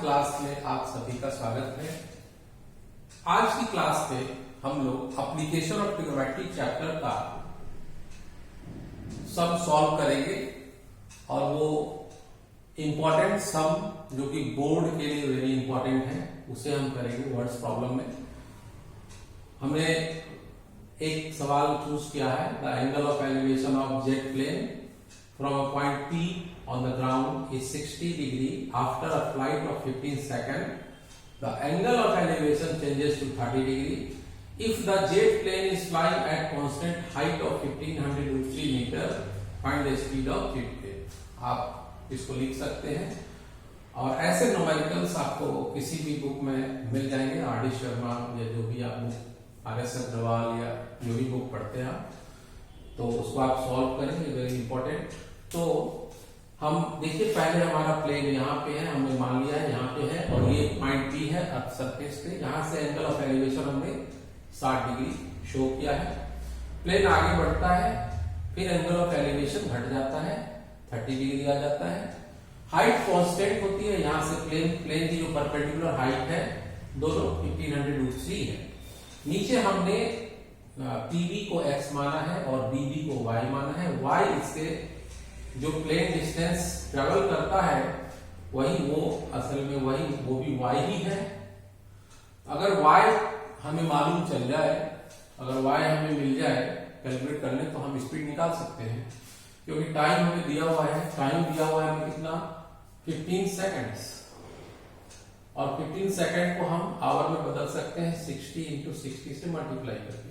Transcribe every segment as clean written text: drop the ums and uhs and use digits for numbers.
Class में आप सभी का स्वागत है। आज की क्लास में हम लोग एप्लीकेशन ऑफ ट्रिग्नोमेट्री चैप्टर का सम सॉल्व करेंगे और वो इंपॉर्टेंट सम जो कि बोर्ड के लिए वेरी इंपॉर्टेंट है उसे हम करेंगे वर्ड्स प्रॉब्लम में। हमने एक सवाल चूज किया है, the angle of elevation of jet plane from a point P on the ground is 60 degree after a flight of 15 seconds. The angle of elevation changes to 30 degree. If the jet plane is flying at constant height of 1503 meter, find the speed of jet plane. आप इसको लिख सकते हैं और ऐसे numericals आपको किसी भी बुक में मिल जाएंगे, आर डी शर्मा या जो भी आप बुक आर एस अग्रवाल या जो भी बुक पढ़ते हैं तो उसको आप सॉल्व करेंगे, वेरी इंपॉर्टेंट। तो हम देखिए पहले हमारा प्लेन यहाँ पे है, हमने मान लिया है यहाँ पे है और ये पॉइंट पी है अर्थ सरफेस पे। यहाँ से एंगल ऑफ एलिवेशन हमने 60 डिग्री शो किया है। प्लेन आगे बढ़ता है, फिर एंगल ऑफ एलिवेशन घट जाता है, 30 डिग्री आ जाता है। हाइट कांस्टेंट होती है, यहाँ से प्लेन की जो परपेंडिकुलर हाइट है दोनों 1503 है। नीचे हमने पीबी को x माना है और बीबी को y माना है। y इसके जो प्लेन डिस्टेंस ट्रेवल करता है वही वो असल में वो भी y ही है। अगर y हमें मालूम चल जाए, अगर y हमें मिल जाए कैलकुलेट करने तो हम स्पीड निकाल सकते हैं, क्योंकि टाइम हमें दिया हुआ है। टाइम दिया हुआ है हमें कितना, 15 सेकेंड्स, और 15 सेकेंड को हम आवर में बदल सकते हैं 60 इंटू 60 से मल्टीप्लाई करके।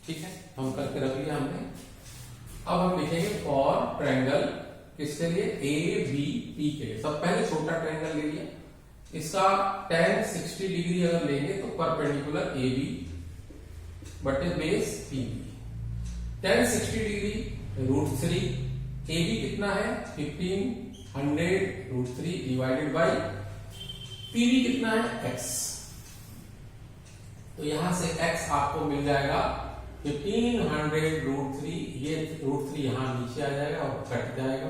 ठीक है, हम करके रख लिया हमने। अब हम लिखेंगे फॉर ट्रायंगल, किसके लिए, ए बी पी के लिए। सब पहले छोटा ट्रायंगल ले लिया, इसका tan 60 डिग्री अगर लेंगे तो परपेंडिकुलर ए बी बटे base P B. tan 60 degree √3, A B कितना है 1500 √3 डिवाइडेड बाई पी बी कितना है x। तो यहां से x आपको मिल जाएगा 1500 √3, ये √3 यहां नीचे आ जाएगा और कट जाएगा,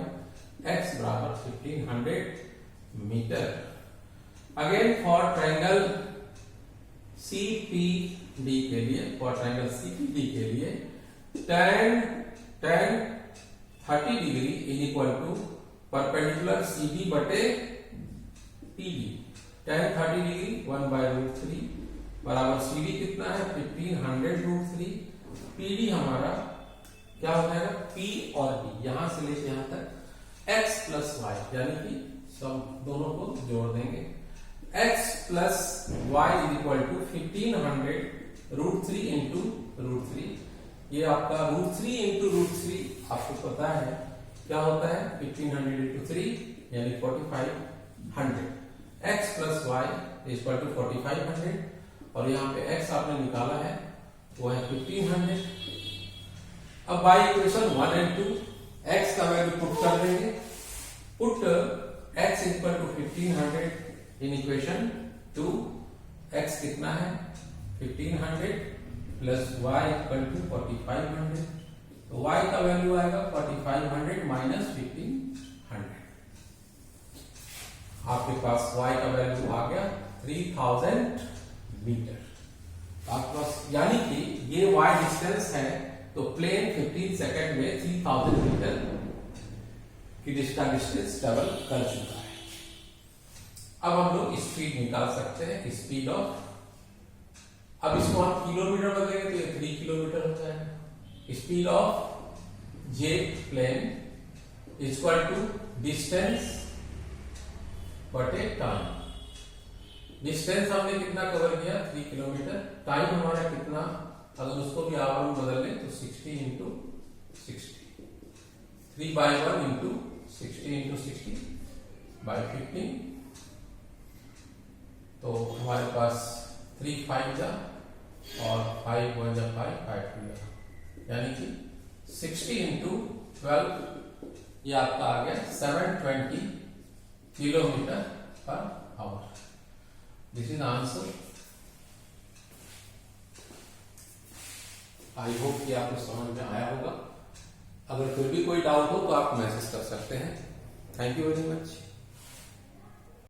x बराबर 1500 metre. Again for triangle CPD के लिए, फॉर ट्रायंगल CPD के लिए tan 30 degree is equal to perpendicular CB बटे PB। tan 30 डिग्री 1/√3 बराबर CD कितना है 1500 √3। PD हमारा क्या हो जाएगा, P और B, यहां से लेके यहां तक x प्लस y, यानी कि सब दोनों को जोड़ देंगे। x plus y is equal to 1500 √3 into √3। ये आपका √3 इंटू √3 आपको पता है क्या होता है, 1500 इंटू 3 यानी 4500। x plus y is equal to 4500 और यहाँ पे x आपने निकाला है वो है 1500। अब बाय इक्वेशन 1 और 2 x का वैल्यू पुट कर देंगे। Put x equal to 1500 in equation 2, x कितना है 1500 प्लस y इक्वल टू 4500। तो y का वैल्यू आएगा 4500 माइनस 1500। आपके पास y का वैल्यू आ गया 3000 मीटर। आपके पास यानी कि ये y डिस्टेंस है, तो प्लेन 15 सेकंड में 3000 मीटर की डिस्टेंस ट्रेवल कर चुका है। अब हम लोग स्पीड निकाल सकते हैं, स्पीड ऑफ, अब इसको हम किलोमीटर बदलेंगे तो ये 3 किलोमीटर हो जाएगा। Speed of jet plane equal to distance बटे टाइम। डिस्टेंस हमने कितना कवर किया 3 किलोमीटर, टाइम हमारा कितना, अगर उसको भी आवर में बदल लें तो 60 इंटू 60, 3/1 इंटू 60 इंटू 60/15। तो हमारे पास 3 5 जा और 5 1 जा 5 5 2 जा, यानी कि 60 इंटू 12 ये आपका आ गया 720 kilometre per hour. This is answer. I hope कि आपको समझ में आया होगा। अगर फिर भी कोई डाउट हो तो आप मैसेज कर सकते हैं। Thank you very much.